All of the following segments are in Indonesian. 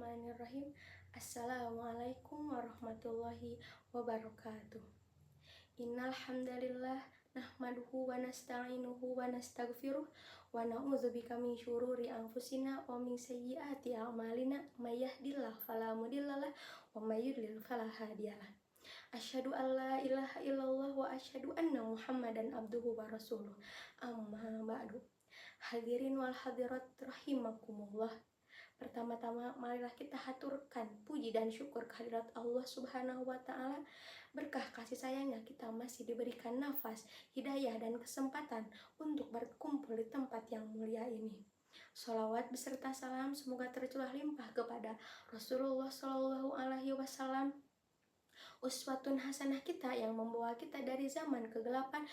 Bismillahirrahmanirrahim. Assalamualaikum warahmatullahi wabarakatuh. Innal hamdalillah nahmaduhu wa nasta'inuhu wa nastaghfiruh wa na'udzubika min syururi anfusina wa min sayyiati a'malina may yahdihillahu fala mudhillalah wa may yudlil fala hadiyalah. Asyhadu an la ilaha illallah wa asyhadu anna Muhammadan abduhu wa rasuluh. Amma ba'du. Hadirin wal hadirat rahimakumullah. Pertama-tama marilah kita haturkan puji dan syukur kehadirat Allah Subhanahu wa Ta'ala. Berkah kasih sayangnya kita masih diberikan nafas, hidayah dan kesempatan untuk berkumpul di tempat yang mulia ini. Sholawat beserta salam semoga tercurah limpah kepada Rasulullah Shallallahu Alaihi Wasallam, uswatun hasanah kita yang membawa kita dari zaman kegelapan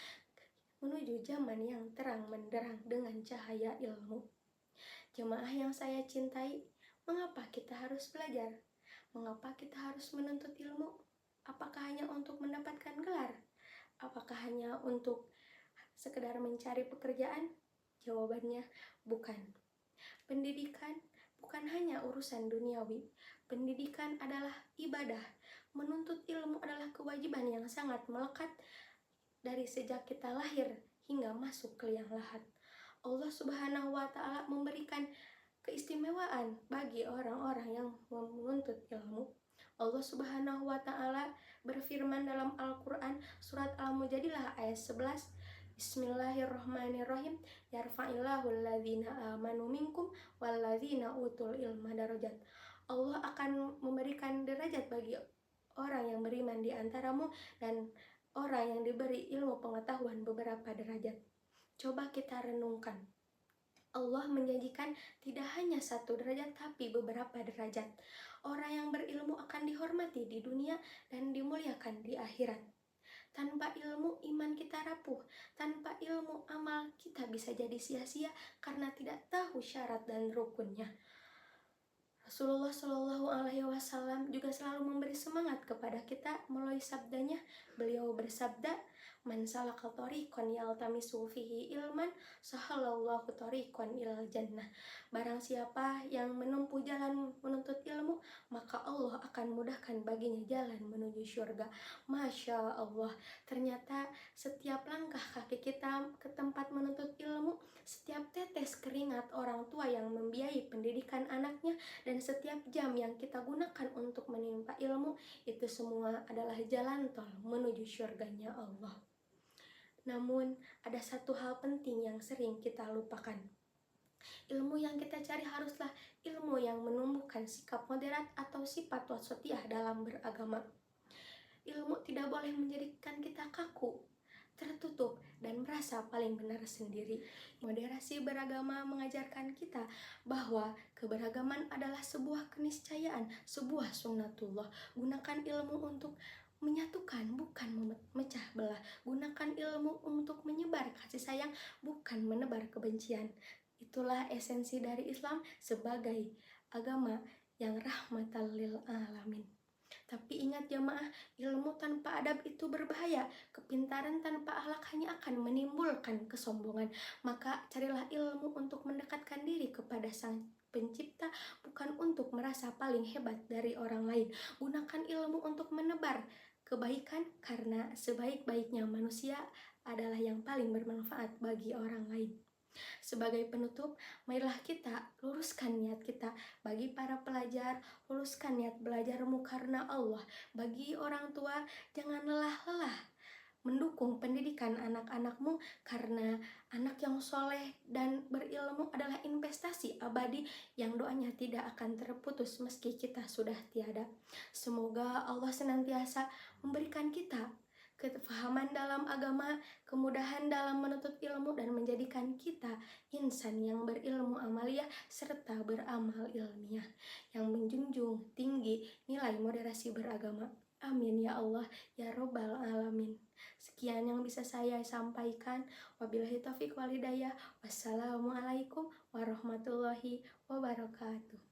menuju zaman yang terang menderang dengan cahaya ilmu. Jemaah yang saya cintai, mengapa kita harus belajar? Mengapa kita harus menuntut ilmu? Apakah hanya untuk mendapatkan gelar? Apakah hanya untuk sekedar mencari pekerjaan? Jawabannya bukan. Pendidikan bukan hanya urusan duniawi. Pendidikan adalah ibadah. Menuntut ilmu adalah kewajiban yang sangat melekat dari sejak kita lahir hingga masuk ke liang lahat. Allah Subhanahu wa Ta'ala memberikan keistimewaan bagi orang-orang yang menuntut ilmu. Allah Subhanahu wa Ta'ala berfirman dalam Al-Qur'an surat Al-Mujadilah ayat 11, Bismillahirrahmanirrahim. Yarfa'illahu alladzina amanu minkum walladzina utul ilma darajat. Allah akan memberikan derajat bagi orang yang beriman di antaramu dan orang yang diberi ilmu pengetahuan beberapa derajat. Coba kita renungkan. Allah menjanjikan tidak hanya satu derajat tapi beberapa derajat. Orang yang berilmu akan dihormati di dunia dan dimuliakan di akhirat. Tanpa ilmu iman kita rapuh. Tanpa ilmu amal kita bisa jadi sia-sia karena tidak tahu syarat dan rukunnya. Rasulullah Shallallahu Alaihi Wasallam juga selalu memberi semangat kepada kita melalui sabdanya. Beliau bersabda, "Man salaka thariqan yaltamisu fihi ilman, sahalallahu thariqan ilal jannah." Barang siapa yang menempuh jalan menuntut ilmu, maka Allah akan mudahkan baginya jalan menuju syurga. Masya Allah, ternyata setiap langkah kaki kita ke tempat menuntut ilmu, setiap tetes keringat orang tua yang membiayai pendidikan anaknya, dan setiap jam yang kita gunakan untuk menimba ilmu, itu semua adalah jalan tol menuju syurganya Allah. Namun, ada satu hal penting yang sering kita lupakan. Ilmu yang kita cari haruslah ilmu yang menumbuhkan sikap moderat atau sifat wasatiyah dalam beragama. Ilmu tidak boleh menjadikan kita kaku, tertutup, dan merasa paling benar sendiri. Moderasi beragama mengajarkan kita bahwa keberagaman adalah sebuah keniscayaan, sebuah sunnatullah. Gunakan ilmu untuk menyatukan, bukan memecah belah. Gunakan ilmu untuk menyebar kasih sayang, bukan menebar kebencian. Itulah esensi dari Islam sebagai agama yang rahmatan lil alamin. Tapi ingat jamaah, ilmu tanpa adab itu berbahaya. Kepintaran tanpa akhlak hanya akan menimbulkan kesombongan. Maka carilah ilmu untuk mendekatkan diri kepada Sang Pencipta, bukan untuk merasa paling hebat dari orang lain. Gunakan ilmu untuk menebar kebaikan, karena sebaik-baiknya manusia adalah yang paling bermanfaat bagi orang lain. Sebagai penutup, marilah kita luruskan niat kita. Bagi para pelajar, luruskan niat belajarmu karena Allah. Bagi orang tua, jangan lelah-lelah mendukung pendidikan anak-anakmu, karena anak yang soleh dan berilmu adalah investasi abadi yang doanya tidak akan terputus meski kita sudah tiada. Semoga Allah senantiasa memberikan kita kefahaman dalam agama, kemudahan dalam menuntut ilmu, dan menjadikan kita insan yang berilmu amaliyah serta beramal ilmiah yang menjunjung tinggi nilai moderasi beragama. Amin ya Allah ya Robbal Alamin. Sekian yang bisa saya sampaikan. Wabillahi taufiq wal hidayah. Wassalamualaikum warahmatullahi wabarakatuh.